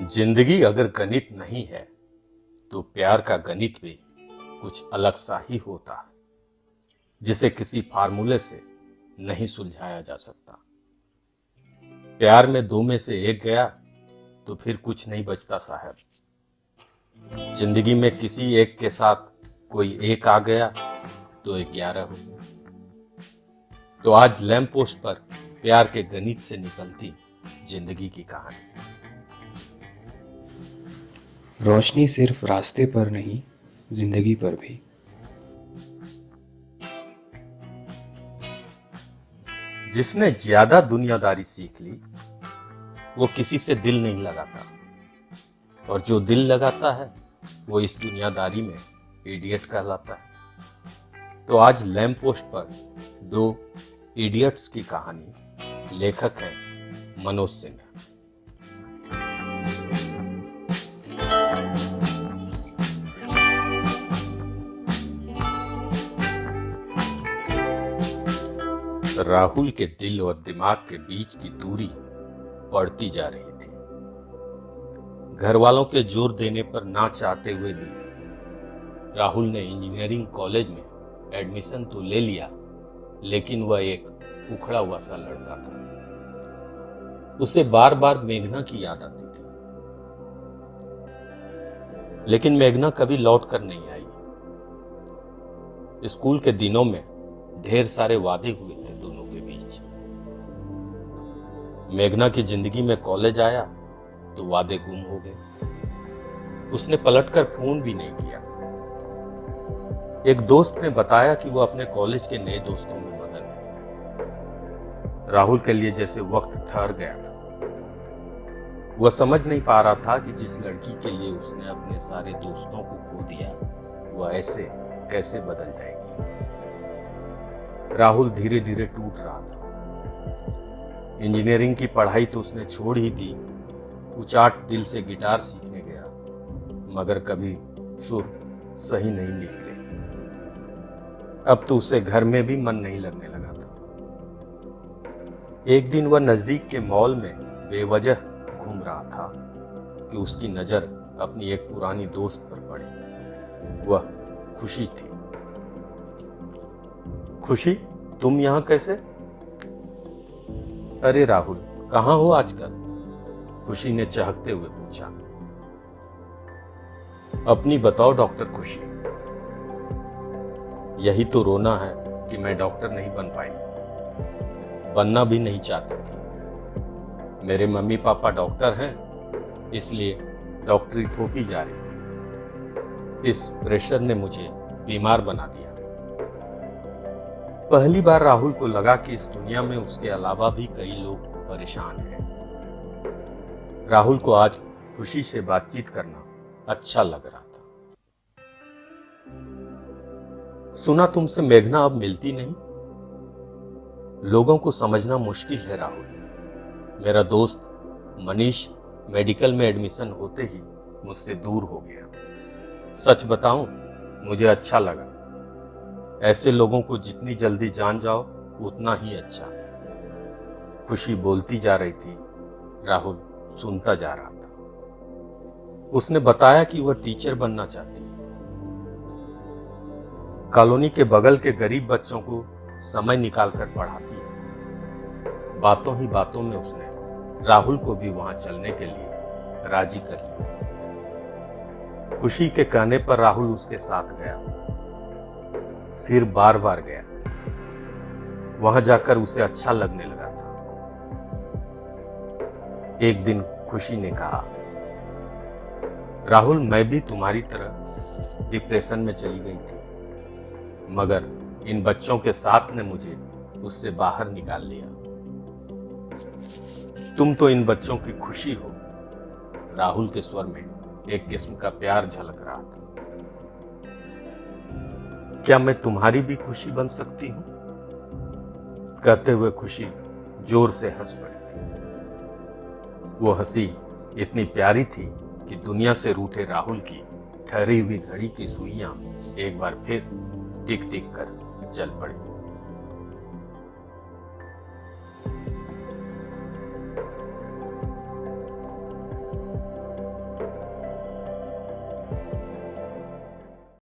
जिंदगी अगर गणित नहीं है तो प्यार का गणित भी कुछ अलग सा ही होता है, जिसे किसी फार्मूले से नहीं सुलझाया जा सकता। प्यार में दो में से एक गया तो फिर कुछ नहीं बचता साहब। जिंदगी में किसी एक के साथ कोई एक आ गया तो 11 हो गया। तो आज लैंप पोस्ट पर प्यार के गणित से निकलती जिंदगी की कहानी। रोशनी सिर्फ रास्ते पर नहीं, जिंदगी पर भी। जिसने ज्यादा दुनियादारी सीख ली वो किसी से दिल नहीं लगाता, और जो दिल लगाता है वो इस दुनियादारी में इडियट कहलाता है। तो आज लैंप पोस्ट पर दो इडियट्स की कहानी। लेखक हैं मनोज सिंह। राहुल के दिल और दिमाग के बीच की दूरी बढ़ती जा रही थी। घर वालों के जोर देने पर ना चाहते हुए भी राहुल ने इंजीनियरिंग कॉलेज में एडमिशन तो ले लिया, लेकिन वह एक उखड़ा हुआ सा लड़का था। उसे बार बार मेघना की याद आती थी, लेकिन मेघना कभी लौट कर नहीं आई। स्कूल के दिनों में ढेर सारे वादे हुए थे दोनों के बीच। मेघना की जिंदगी में कॉलेज आया तो वादे गुम हो गए। उसने पलटकर फोन भी नहीं किया। एक दोस्त ने बताया कि वो अपने कॉलेज के नए दोस्तों में मगन है। राहुल के लिए जैसे वक्त ठहर गया था। वह समझ नहीं पा रहा था कि जिस लड़की के लिए उसने अपने सारे दोस्तों को खो दिया वह ऐसे कैसे बदल जाएगी। राहुल धीरे धीरे टूट रहा था। इंजीनियरिंग की पढ़ाई तो उसने छोड़ ही दी। उचाट दिल से गिटार सीखने गया, मगर कभी सुर सही नहीं निकले। अब तो उसे घर में भी मन नहीं लगने लगा था। एक दिन वह नजदीक के मॉल में बेवजह घूम रहा था कि उसकी नजर अपनी एक पुरानी दोस्त पर पड़ी। वह खुशी थी। खुशी, तुम यहां कैसे? अरे राहुल, कहां हो आजकल? खुशी ने चहकते हुए पूछा। अपनी बताओ डॉक्टर खुशी। यही तो रोना है कि मैं डॉक्टर नहीं बन पाई। बनना भी नहीं चाहती थी। मेरे मम्मी पापा डॉक्टर हैं, इसलिए डॉक्टरी थोपी जा रही थी। इस प्रेशर ने मुझे बीमार बना दिया। पहली बार राहुल को लगा कि इस दुनिया में उसके अलावा भी कई लोग परेशान हैं। राहुल को आज खुशी से बातचीत करना अच्छा लग रहा था। सुना तुमसे मेघना अब मिलती नहीं। लोगों को समझना मुश्किल है राहुल। मेरा दोस्त मनीष मेडिकल में एडमिशन होते ही मुझसे दूर हो गया। सच बताऊं, मुझे अच्छा लगा। ऐसे लोगों को जितनी जल्दी जान जाओ उतना ही अच्छा। खुशी बोलती जा रही थी, राहुल सुनता जा रहा था। उसने बताया कि वह टीचर बनना चाहती है। कॉलोनी के बगल के गरीब बच्चों को समय निकालकर पढ़ाती है। बातों ही बातों में उसने राहुल को भी वहां चलने के लिए राजी कर लिया। खुशी के कहने पर राहुल उसके साथ गया, फिर बार बार गया। वहां जाकर उसे अच्छा लगने लगा था। एक दिन खुशी ने कहा, राहुल, मैं भी तुम्हारी तरह डिप्रेशन में चली गई थी, मगर इन बच्चों के साथ ने मुझे उससे बाहर निकाल लिया। तुम तो इन बच्चों की खुशी हो। राहुल के स्वर में एक किस्म का प्यार झलक रहा था। क्या मैं तुम्हारी भी खुशी बन सकती हूं? कहते हुए खुशी जोर से हंस पड़ी थी। वो हंसी इतनी प्यारी थी कि दुनिया से रूठे राहुल की ठहरी हुई घड़ी की सुइयां एक बार फिर टिक टिक कर चल पड़ी।